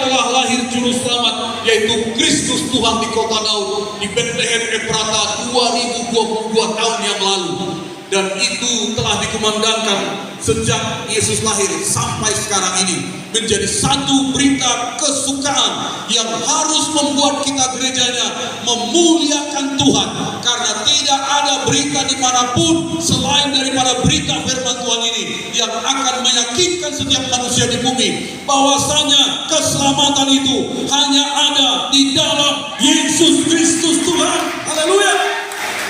telah lahir juru selamat, yaitu Kristus Tuhan di kota Daud, di Bethlehem Efrata 2022 tahun yang lalu. Dan itu telah dikumandangkan sejak Yesus lahir sampai sekarang ini, menjadi satu berita kesukaan yang harus membuat kita gerejanya memuliakan Tuhan. Karena tidak ada berita dimanapun selain daripada berita firman Tuhan ini yang akan meyakinkan setiap manusia di bumi bahwasanya keselamatan itu hanya ada di dalam Yesus Kristus Tuhan. Haleluya.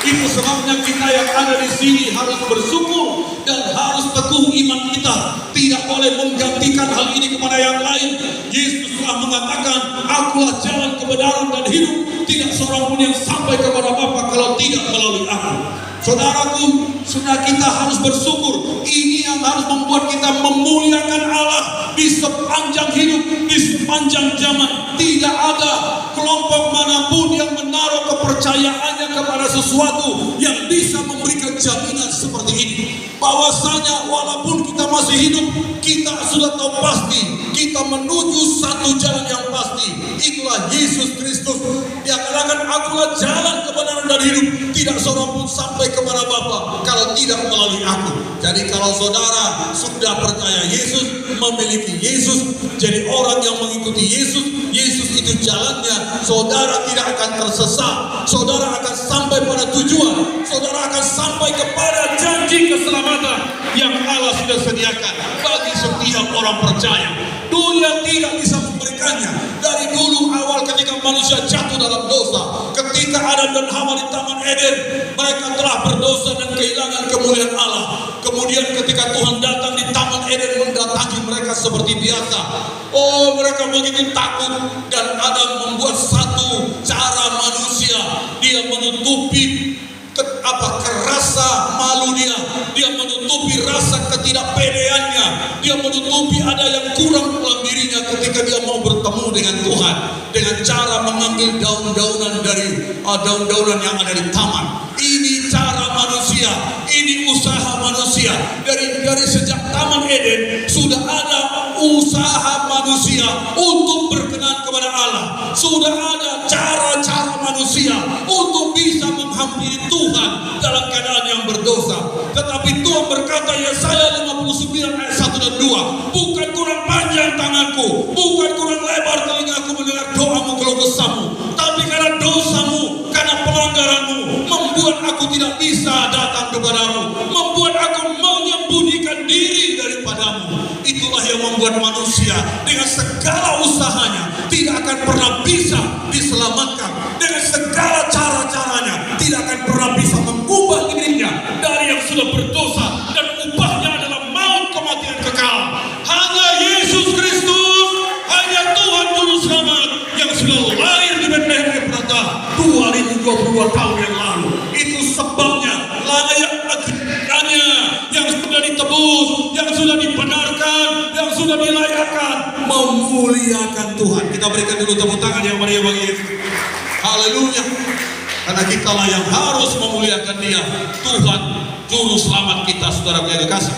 Itu sebabnya kita yang ada di sini harus bersyukur dan harus teguh iman kita. Tidak boleh menggantikan hal ini kepada yang lain. Yesus telah mengatakan, "Akulah jalan, kebenaran dan hidup. Tidak seorang pun yang sampai kepada Bapa kalau tidak melalui Aku." Saudaraku, sudah kita harus bersyukur. Ini yang harus membuat kita memuliakan Allah di sepanjang hidup, di sepanjang zaman. Tidak ada kelompok manapun yang menaruh kepercayaannya kepada sesuatu yang bisa memberikan jaminan seperti ini. Bahwasanya walaupun kita masih hidup, kita sudah tahu pasti kita menuju satu jalan yang pasti. Itulah Yesus Kristus. Dia katakan, "Akulah jalan, kebenaran dan hidup. Tidak seorang pun sampai kepada Bapa kalau tidak melalui Aku." Jadi kalau saudara sudah percaya Yesus, memiliki Yesus, jadi orang yang mengikuti Yesus, Yesus itu jalannya, saudara tidak akan tersesat. Saudara akan sampai pada tujuan. Saudara akan sampai kepada janji keselamatan yang Allah sudah sediakan bagi setiap orang percaya. Dunia tidak bisa memberikannya. Dari dulu awal ketika manusia jatuh dalam dosa, ketika Adam dan Hawa di Taman Eden, mereka telah berdosa dan kehilangan kemuliaan Allah. Kemudian ketika Tuhan datang di Taman Eden mendatangi mereka seperti biasa. Oh, mereka begitu takut, dan Adam membuat satu cara manusia. Dia menutupi rasa malu dia menutupi rasa ketidakpedeannya, dia menutupi ada yang kurang dalam dirinya ketika dia mau bertemu dengan Tuhan dengan cara mengambil daun-daunan dari daun-daunan yang ada di taman. Ini cara manusia, ini usaha manusia. Dari sejak Taman Eden sudah ada usaha manusia untuk berkenan kepada Allah. Sudah ada cara-cara manusia untuk bisa menghampiri Tuhan dalam keadaan yang berdosa. Tetapi Tuhan berkata, Yesaya 59 ayat 1 dan 2, "Bukan kurang panjang tanganku, bukan kurang lebar telingaku mendengar doamu keluh kesahmu, tapi karena dosamu, karena pelanggaranmu, membuat aku tidak bisa datang kepadamu, membuat aku menyembunyikan diri daripadamu." Itulah yang membuat manusia dengan segala usahanya tidak akan pernah bisa diselamatkan. Dengan segala cara-caranya tidak akan pernah bisa mengubah dirinya dari yang sudah berdosa, dan upahnya adalah maut, kematian kekal. Hanya Yesus Kristus, hanya Tuhan Juru Selamat yang sudah lahir di Bethlehem Efrata 2022 tahun yang lalu. Itu sebabnya layak-layaknya yang sudah ditebus, yang sudah dibenarkan, yang sudah dilayakkan, memuliakan Tuhan. Kita berikan dulu tepuk tangan yang meriah bagi Yesus. Haleluya. Karena kitalah yang harus memuliakan Dia, Tuhan Juru Selamat kita, saudara yang kekasih.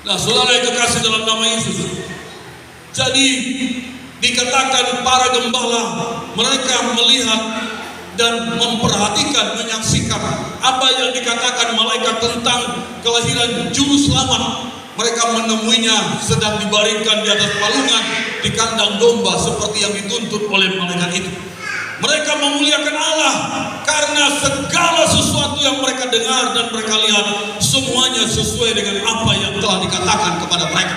Nah, saudara yang kekasih dalam nama Yesus. Jadi dikatakan para gembala, mereka melihat dan memperhatikan, menyaksikan apa yang dikatakan malaikat tentang kelahiran Juru Selamat. Mereka menemuinya sedang dibaringkan di atas palungan di kandang domba seperti yang dituntut oleh malaikat itu. Mereka memuliakan Allah karena segala sesuatu yang mereka dengar dan mereka lihat semuanya sesuai dengan apa yang telah dikatakan kepada mereka.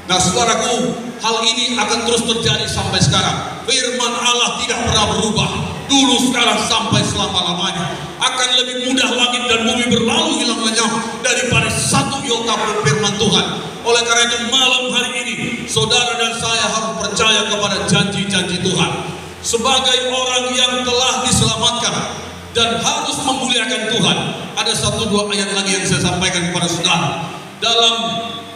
Nah, saudaraku, hal ini akan terus terjadi sampai sekarang. Firman Allah tidak pernah berubah, dulu, sekarang, sampai selama-lamanya. Akan lebih mudah langit dan bumi berlalu hilang lenyap daripada satu iota pun firman Tuhan. Oleh karena itu malam hari ini saudara dan saya harus percaya kepada janji-janji Tuhan. Sebagai orang yang telah diselamatkan dan harus memuliakan Tuhan, ada 1-2 ayat lagi yang saya sampaikan kepada saudara. Dalam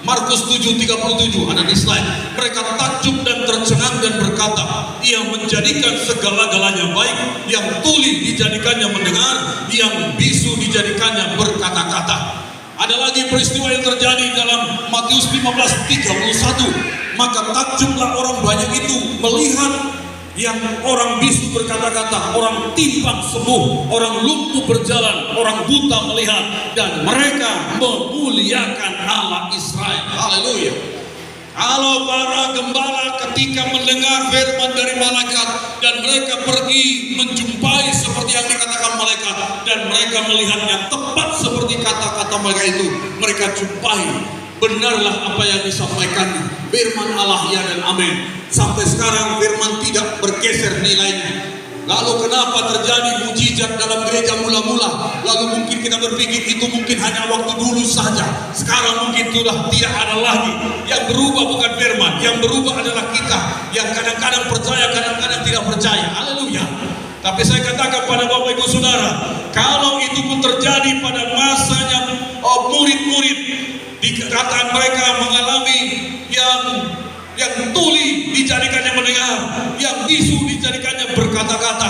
Markus 7:37 ada di slide. Mereka takjub dan tercengang dan berkata, "Ia menjadikan segala-galanya baik, yang tuli dijadikannya mendengar, yang bisu dijadikannya berkata-kata." Ada lagi peristiwa yang terjadi dalam Matius 15:31. maka takjublah orang banyak itu melihat yang orang bisu berkata-kata, orang timpang sembuh, orang lumpuh berjalan, orang buta melihat, dan mereka memuliakan Allah Israel. Haleluya. Kalau para gembala ketika mendengar firman dari malaikat dan mereka pergi menjumpai seperti yang dikatakan malaikat dan mereka melihatnya tepat seperti kata-kata mereka itu, mereka jumpai benarlah apa yang disampaikan firman Allah, ya dan amin. Sampai sekarang firman tidak bergeser nilainya. Lalu kenapa terjadi mujizat dalam gereja mula-mula? Lalu mungkin kita berpikir itu mungkin hanya waktu dulu saja. Sekarang mungkin sudah tidak ada lagi. Yang berubah bukan firman, yang berubah adalah kita yang kadang-kadang percaya, kadang-kadang tidak percaya. Haleluya. Tapi saya katakan pada Bapak Ibu Saudara, kalau itu pun terjadi pada masanya murid-murid, dikatakan mereka mengalami yang tuli dijadikannya mendengar, yang bisu dijadikannya berkata-kata,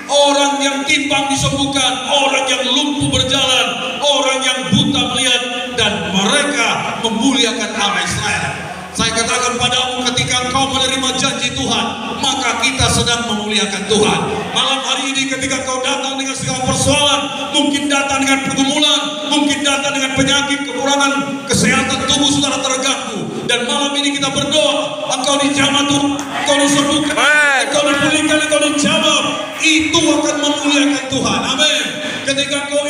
orang yang timpang disembuhkan, orang yang lumpuh berjalan, orang yang buta melihat, dan mereka memuliakan Allah Israel. Saya katakan padamu, ketika engkau menerima janji Tuhan, maka kita sedang memuliakan Tuhan. Malam hari ini ketika kau datang dengan segala persoalan, mungkin datang dengan pergumulan, mungkin datang dengan penyakit, kekurangan kesehatan tubuh saudara terganggu, dan malam ini kita berdoa, engkau dijamah Tuhan, engkau disembuhkan, engkau dipulihkan, engkau dijamah, itu akan memuliakan Tuhan. Amin. Ketika engkau